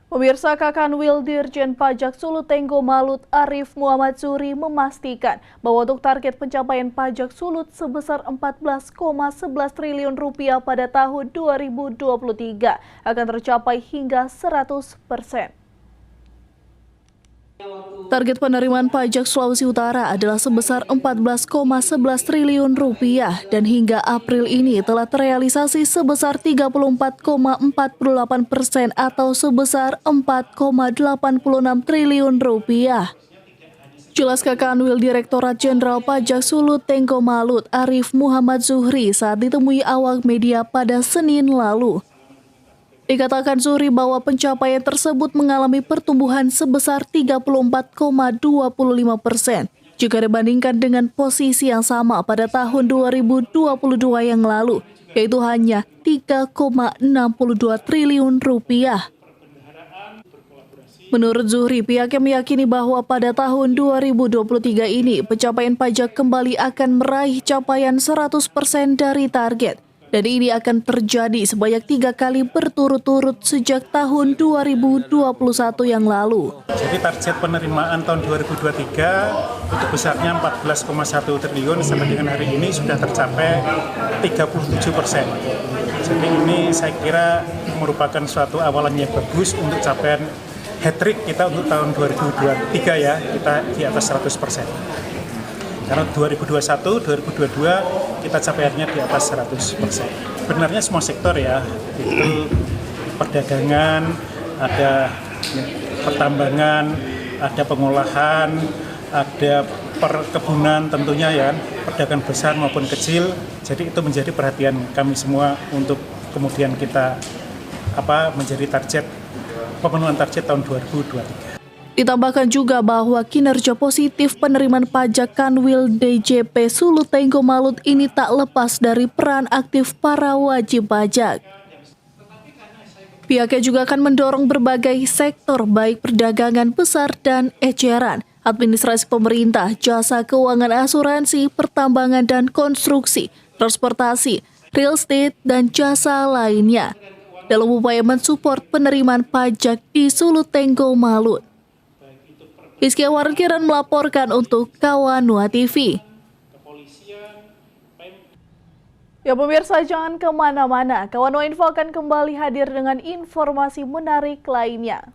Pemirsa, Kakanwil Dirjen Pajak Sulut Tenggo Malut Arif Muhammad Zuhri memastikan bahwa untuk target pencapaian pajak Sulut sebesar 14,11 triliun rupiah pada tahun 2023 akan tercapai hingga 100%. Target penerimaan pajak Sulawesi Utara adalah sebesar 14,11 triliun rupiah dan hingga April ini telah terrealisasi sebesar 34,48% atau sebesar 4,86 triliun rupiah. Jelas Kakanwil Direktorat Jenderal Pajak Sulut Tenggo Malut Arif Muhammad Zuhri saat ditemui awak media pada Senin lalu. Dikatakan Zuhri bahwa pencapaian tersebut mengalami pertumbuhan sebesar 34,25% jika dibandingkan dengan posisi yang sama pada tahun 2022 yang lalu, yaitu hanya 3,62 triliun rupiah. Menurut Zuhri, pihaknya meyakini bahwa pada tahun 2023 ini pencapaian pajak kembali akan meraih capaian 100% dari target. Dan ini akan terjadi sebanyak 3 kali berturut-turut sejak tahun 2021 yang lalu. Jadi target penerimaan tahun 2023 itu besarnya 14,1 triliun sampai dengan hari ini sudah tercapai 37%. Jadi ini saya kira merupakan suatu awalan yang bagus untuk capaian hat-trick kita untuk tahun 2023 ya, kita di atas 100%. Karena 2021, 2022 kita capaiannya di atas 100%. Sebenarnya semua sektor ya, itu perdagangan, ada pertambangan, ada pengolahan, ada perkebunan tentunya ya, perdagangan besar maupun kecil. Jadi itu menjadi perhatian kami semua untuk kemudian kita menjadi target pemenuhan target tahun 2023. Ditambahkan juga bahwa kinerja positif penerimaan pajak Kanwil DJP Sulut Tenggo Malut ini tak lepas dari peran aktif para wajib pajak. Pihaknya juga akan mendorong berbagai sektor baik perdagangan besar dan eceran, administrasi pemerintah, jasa keuangan asuransi, pertambangan dan konstruksi, transportasi, real estate, dan jasa lainnya dalam upaya mensupport penerimaan pajak di Sulut Tenggo Malut. Rizky Warkiran melaporkan untuk Kawanua TV. Ya pemirsa, jangan kemana-mana. Kawanua Info akan kembali hadir dengan informasi menarik lainnya.